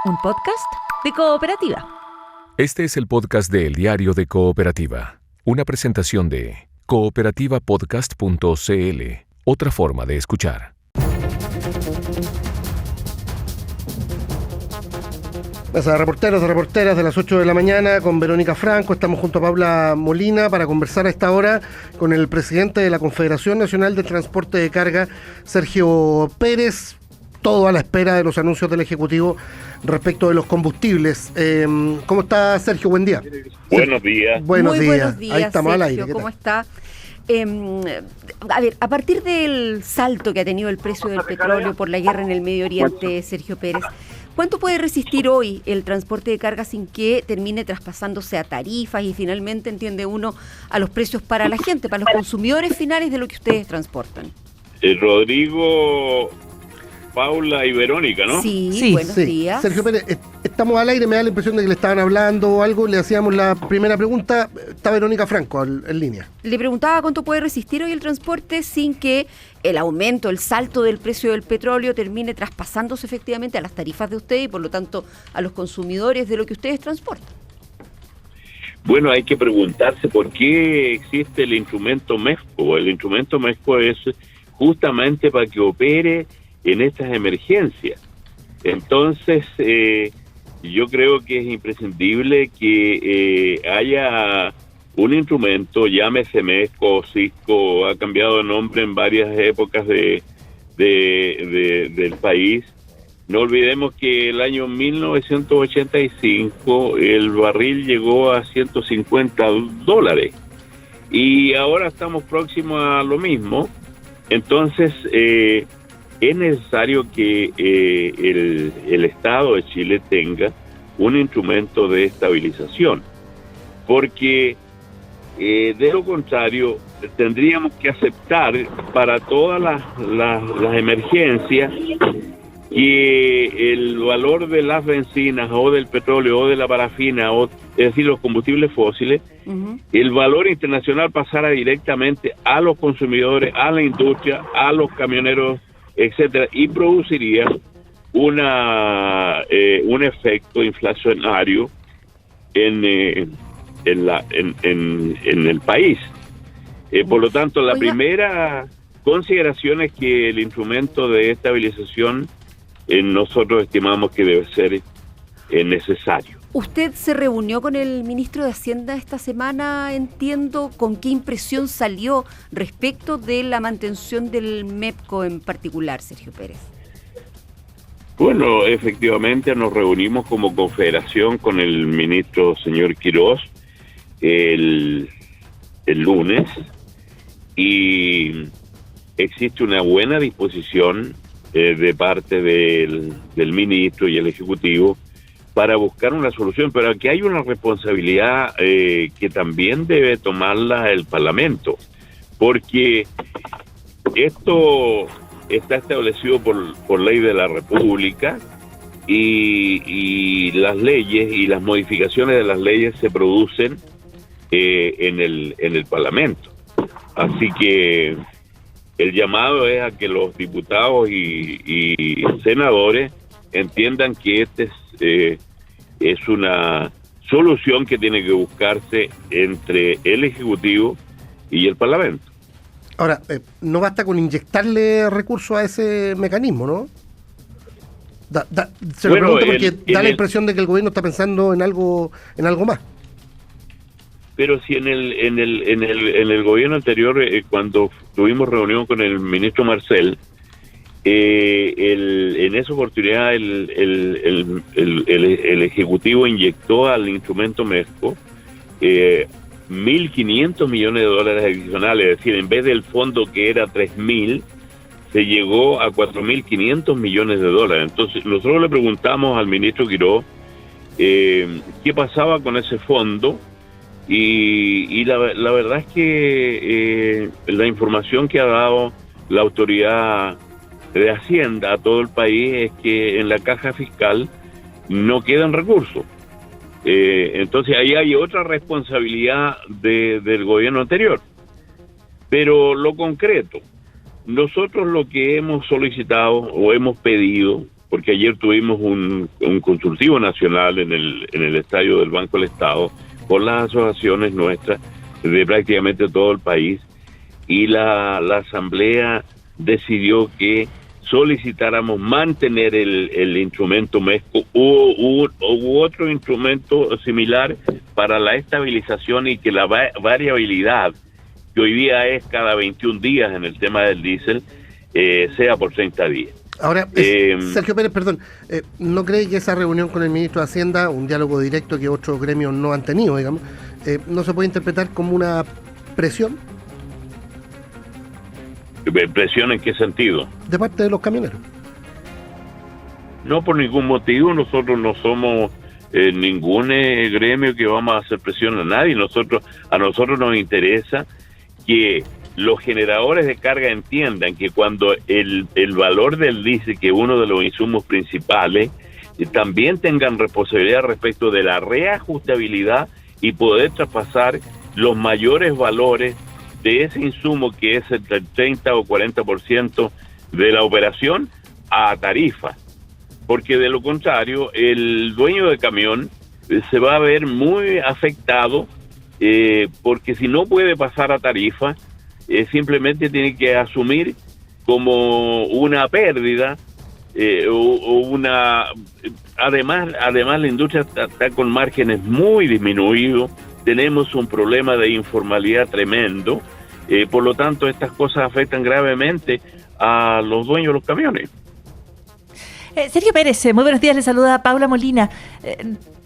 un podcast de Cooperativa. Este es el podcast de El Diario de Cooperativa, una presentación de cooperativapodcast.cl, otra forma de escuchar. Mesa de reporteras de las 8 de la mañana con Verónica Franco. Estamos junto a Paula Molina para conversar a esta hora con el presidente de la Confederación Nacional del Transporte de Carga, Sergio Pérez. Todo a la espera de los anuncios del Ejecutivo respecto de los combustibles. ¿Cómo está, Sergio? Buen día. Buenos días. Buenos Muy días. buenos días, Ahí estamos al Sergio, aire. ¿cómo está? A ver, a partir del salto que ha tenido el precio del petróleo por la guerra en el Medio Oriente, Sergio Pérez, ¿cuánto puede resistir hoy el transporte de carga sin que termine traspasándose a tarifas y finalmente, entiende uno, a los precios para la gente, para los consumidores finales de lo que ustedes transportan? Rodrigo, Paula y Verónica, ¿no? Sí, buenos días. Sergio Pérez, estamos al aire, me da la impresión de que le estaban hablando o algo. Le hacíamos la primera pregunta. Está Verónica Franco en línea. Le preguntaba cuánto puede resistir hoy el transporte sin que el aumento, el salto del precio del petróleo termine traspasándose efectivamente a las tarifas de ustedes y por lo tanto a los consumidores de lo que ustedes transportan. Bueno, hay que preguntarse por qué existe el instrumento MEFCO. El instrumento MEFCO es justamente para que opere en estas emergencias. Entonces, yo creo que es imprescindible que haya un instrumento, llámese MEFCO, Cisco, ha cambiado de nombre en varias épocas del país. No olvidemos que el año 1985 el barril llegó a $150 y ahora estamos próximos a lo mismo. Entonces, es necesario que el Estado de Chile tenga un instrumento de estabilización, porque de lo contrario tendríamos que aceptar para todas las emergencias que el valor de las bencinas o del petróleo o de la parafina, es decir, los combustibles fósiles, el valor internacional pasara directamente a los consumidores, a la industria, a los camioneros, etcétera, y produciría un efecto inflacionario en el país. Por lo tanto, la primera consideración es que el instrumento de estabilización nosotros estimamos que debe ser necesario. ¿Usted se reunió con el ministro de Hacienda esta semana, entiendo? ¿Con qué impresión salió respecto de la mantención del MEPCO en particular, Sergio Pérez? Bueno, efectivamente nos reunimos como confederación con el ministro señor Quirós el lunes y existe una buena disposición de parte del ministro y el Ejecutivo para buscar una solución, pero aquí hay una responsabilidad que también debe tomarla el Parlamento, porque esto está establecido por ley de la República y las leyes y las modificaciones de las leyes se producen en el Parlamento. Así que el llamado es a que los diputados y senadores entiendan que es una solución que tiene que buscarse entre el Ejecutivo y el Parlamento. Ahora, no basta con inyectarle recursos a ese mecanismo, ¿no? Se lo pregunto porque da la impresión de que el gobierno está pensando en algo más. Pero si en el gobierno anterior, cuando tuvimos reunión con el ministro Marcel, en esa oportunidad el Ejecutivo inyectó al instrumento MEFCO 1.500 millones de dólares adicionales, es decir, en vez del fondo que era 3.000, se llegó a 4.500 millones de dólares. Entonces nosotros le preguntamos al ministro Quirós qué pasaba con ese fondo. Y la verdad es que la información que ha dado la autoridad de Hacienda a todo el país es que en la caja fiscal no quedan recursos. Entonces ahí hay otra responsabilidad del gobierno anterior. Pero lo concreto, nosotros lo que hemos solicitado o hemos pedido porque ayer tuvimos un consultivo nacional en el estadio del Banco del Estado con las asociaciones nuestras de prácticamente todo el país, y la asamblea decidió que solicitáramos mantener el instrumento MESCO u otro instrumento similar para la estabilización y que la variabilidad, que hoy día es cada 21 días en el tema del diésel, sea por 30 días. Ahora, Sergio Pérez, perdón, ¿no cree que esa reunión con el ministro de Hacienda, un diálogo directo que otros gremios no han tenido, digamos, no se puede interpretar como una presión? ¿Presión en qué sentido? De parte de los camioneros. No, por ningún motivo. Nosotros no somos ningún gremio que vamos a hacer presión a nadie. A nosotros nos interesa que los generadores de carga entiendan que cuando el valor del diésel, que es uno de los insumos principales, también tengan responsabilidad respecto de la reajustabilidad y poder traspasar los mayores valores de ese insumo, que es el 30 o 40% de la operación, a tarifa. Porque de lo contrario, el dueño de camión se va a ver muy afectado, porque si no puede pasar a tarifa, simplemente tiene que asumir como una pérdida, o una... Además la industria está con márgenes muy disminuidos. Tenemos un problema de informalidad tremendo, por lo tanto estas cosas afectan gravemente a los dueños de los camiones. Sergio Pérez, muy buenos días, le saluda Paula Molina.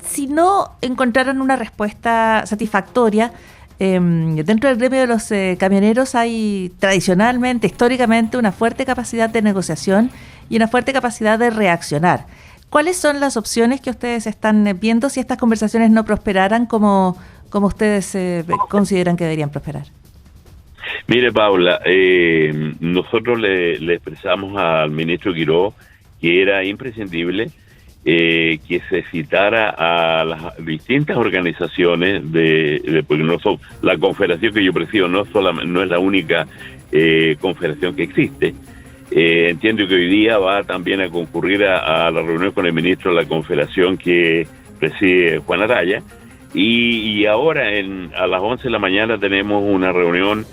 Si no encontraran una respuesta satisfactoria, dentro del gremio de los camioneros hay tradicionalmente, históricamente, una fuerte capacidad de negociación y una fuerte capacidad de reaccionar. ¿Cuáles son las opciones que ustedes están viendo si estas conversaciones no prosperaran como ustedes consideran que deberían prosperar? Mire, Paula, nosotros le expresamos al ministro Guiró que era imprescindible que se citara a las distintas organizaciones porque la confederación que yo presido no es la única confederación que existe. Entiendo que hoy día va también a concurrir a la reunión con el ministro de la confederación que preside Juan Araya, y ahora a las 11 de la mañana tenemos una reunión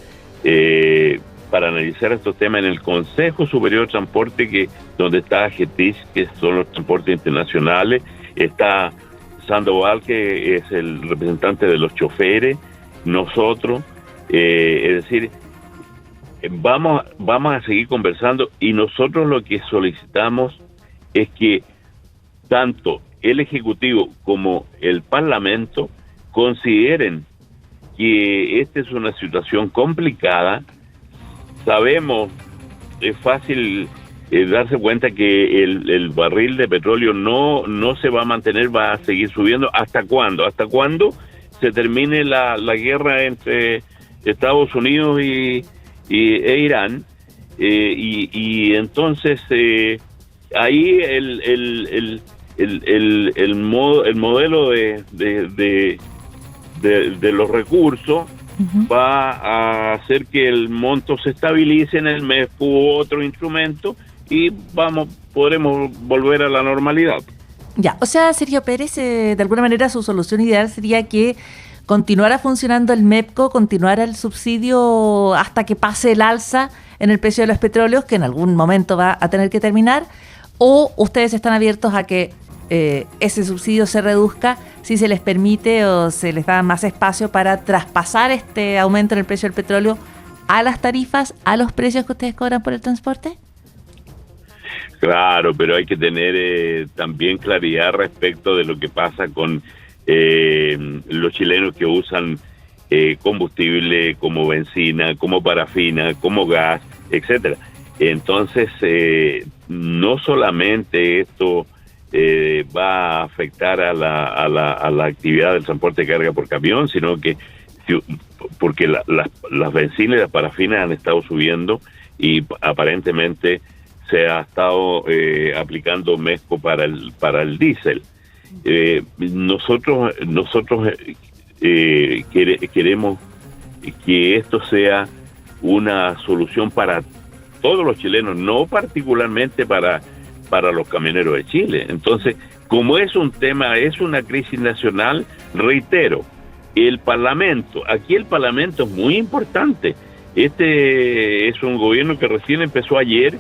para analizar estos temas en el Consejo Superior de Transporte, donde está GETIS, que son los transportes internacionales, está Sandoval, que es el representante de los choferes, nosotros, es decir, vamos a seguir conversando, y nosotros lo que solicitamos es que tanto el Ejecutivo como el Parlamento consideren que esta es una situación complicada. Sabemos, es fácil darse cuenta que el barril de petróleo no se va a mantener, va a seguir subiendo. ¿Hasta cuándo? ¿Hasta cuándo se termine la guerra entre Estados Unidos e Irán? Y entonces ahí el modelo de los recursos va a hacer que el monto se estabilice en el MESCO u otro instrumento, y podremos volver a la normalidad. Ya, o sea, Sergio Pérez, de alguna manera su solución ideal sería que continuara funcionando el MEPCO, continuara el subsidio hasta que pase el alza en el precio de los petróleos, que en algún momento va a tener que terminar, o ustedes están abiertos a que ese subsidio se reduzca si se les permite o se les da más espacio para traspasar este aumento en el precio del petróleo a las tarifas, a los precios que ustedes cobran por el transporte? Claro, pero hay que tener también claridad respecto de lo que pasa con los chilenos que usan combustible como benzina, como parafina, como gas, etcétera. Entonces, no solamente esto va a afectar a la actividad del transporte de carga por camión, sino que porque las bencinas y las parafinas han estado subiendo, y aparentemente se ha estado aplicando MESCO para el diésel. Nosotros queremos que esto sea una solución para todos los chilenos, no particularmente para para los camioneros de Chile. Entonces, como es un tema, es una crisis nacional, reitero, el Parlamento es muy importante. Este es un gobierno que recién empezó ayer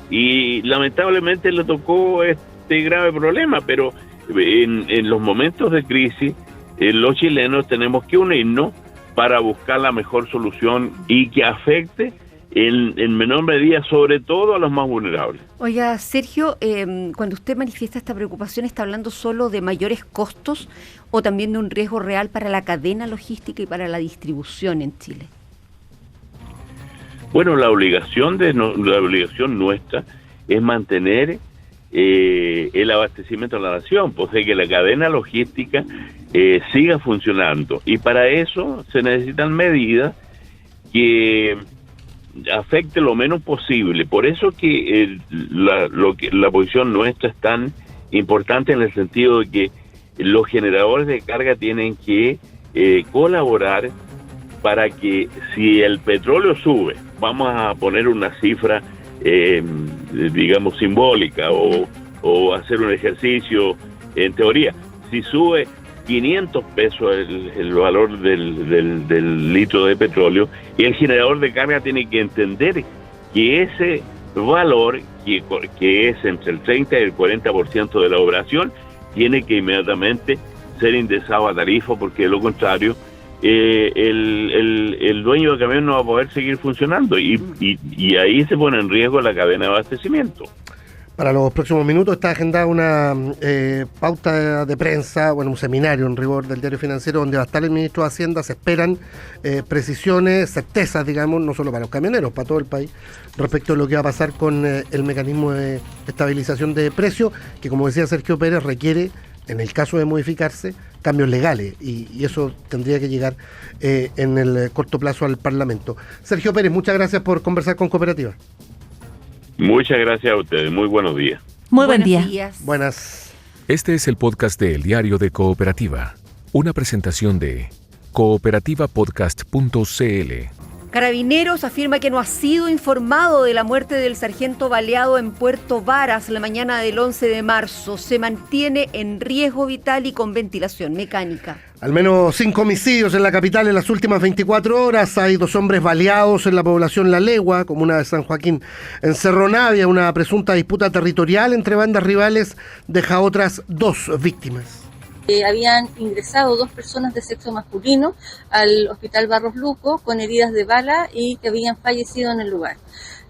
y lamentablemente le tocó este grave problema, pero en los momentos de crisis, los chilenos tenemos que unirnos para buscar la mejor solución y que afecte en menor medida, sobre todo a los más vulnerables. Oiga, Sergio, cuando usted manifiesta esta preocupación, ¿está hablando solo de mayores costos o también de un riesgo real para la cadena logística y para la distribución en Chile? Bueno, la obligación nuestra es mantener el abastecimiento de la nación, pues de que la cadena logística siga funcionando, y para eso se necesitan medidas que afecte lo menos posible. Por eso que la posición nuestra es tan importante, en el sentido de que los generadores de carga tienen que colaborar para que, si el petróleo sube, vamos a poner una cifra digamos simbólica, o hacer un ejercicio en teoría, si sube 500 pesos el valor del litro de petróleo, y el generador de carga tiene que entender que ese valor, que es entre el 30 y el 40% de la operación, tiene que inmediatamente ser indexado a tarifa, porque de lo contrario el dueño del camión no va a poder seguir funcionando, y ahí se pone en riesgo la cadena de abastecimiento. Para los próximos minutos está agendada una pauta de prensa, un seminario en rigor del Diario Financiero, donde va a estar el ministro de Hacienda. Se esperan precisiones, certezas, digamos, no solo para los camioneros, para todo el país, respecto a lo que va a pasar con el mecanismo de estabilización de precios, que, como decía Sergio Pérez, requiere, en el caso de modificarse, cambios legales, y eso tendría que llegar en el corto plazo al Parlamento. Sergio Pérez, muchas gracias por conversar con Cooperativa. Muchas gracias a ustedes, muy buenos días. Muy buen día. Días. Buenas. Este es el podcast de El Diario de Cooperativa, una presentación de cooperativapodcast.cl. Carabineros afirma que no ha sido informado de la muerte del sargento baleado en Puerto Varas la mañana del 11 de marzo. Se mantiene en riesgo vital y con ventilación mecánica. Al menos 5 homicidios en la capital en las últimas 24 horas. Hay 2 hombres baleados en la población La Legua, comuna de San Joaquín. En Cerro Navia, una presunta disputa territorial entre bandas rivales deja otras 2 víctimas. Habían ingresado 2 personas de sexo masculino al hospital Barros Luco con heridas de bala y que habían fallecido en el lugar.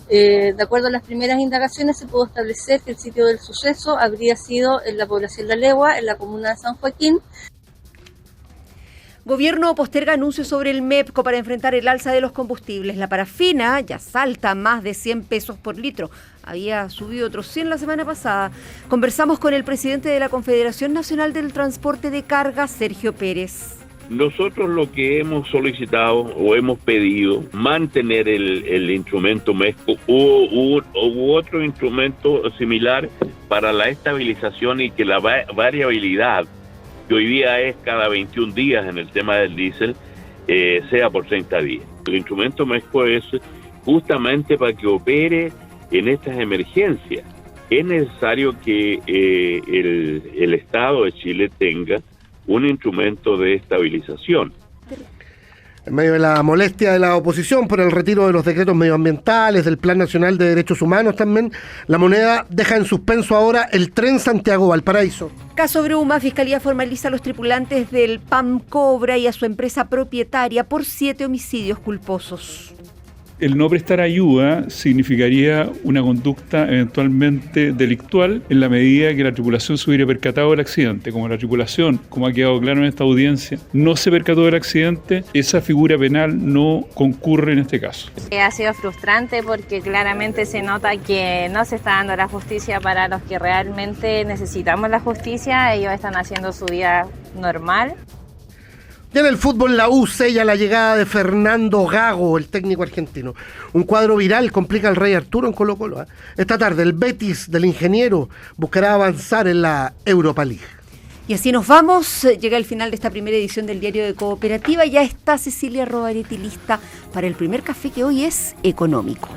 De acuerdo a las primeras indagaciones, se pudo establecer que el sitio del suceso habría sido en la población La Legua, en la comuna de San Joaquín. Gobierno posterga anuncios sobre el MEPCO para enfrentar el alza de los combustibles. La parafina ya salta más de 100 pesos por litro. Había subido otros 100 la semana pasada. Conversamos con el presidente de la Confederación Nacional del Transporte de Carga, Sergio Pérez. Nosotros lo que hemos solicitado o hemos pedido, mantener el instrumento MEPCO u otro instrumento similar para la estabilización y que la variabilidad, que hoy día es cada 21 días en el tema del diésel, sea por 30 días. El instrumento MEPCO es justamente para que opere en estas emergencias. Es necesario que el Estado de Chile tenga un instrumento de estabilización. En medio de la molestia de la oposición por el retiro de los decretos medioambientales, del Plan Nacional de Derechos Humanos también, la Moneda deja en suspenso ahora el tren Santiago-Valparaíso. Caso Bruma, Fiscalía formaliza a los tripulantes del PAM Cobra y a su empresa propietaria por 7 homicidios culposos. El no prestar ayuda significaría una conducta eventualmente delictual en la medida que la tripulación se hubiera percatado del accidente. Como la tripulación, como ha quedado claro en esta audiencia, no se percató del accidente, esa figura penal no concurre en este caso. Ha sido frustrante porque claramente se nota que no se está dando la justicia para los que realmente necesitamos la justicia. Ellos están haciendo su vida normal. Y en el fútbol, la U sella la llegada de Fernando Gago, el técnico argentino. Un cuadro viral complica al Rey Arturo en Colo-Colo. Esta tarde el Betis del Ingeniero buscará avanzar en la Europa League. Y así nos vamos. Llega el final de esta primera edición del Diario de Cooperativa. Ya está Cecilia Rovaretti lista para el primer café, que hoy es económico.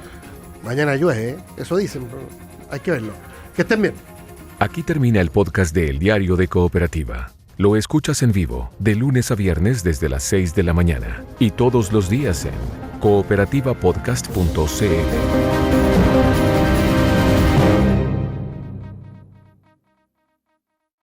Mañana llueve, eso dicen, pero hay que verlo. Que estén bien. Aquí termina el podcast de El Diario de Cooperativa. Lo escuchas en vivo de lunes a viernes desde las 6 de la mañana y todos los días en cooperativapodcast.cl.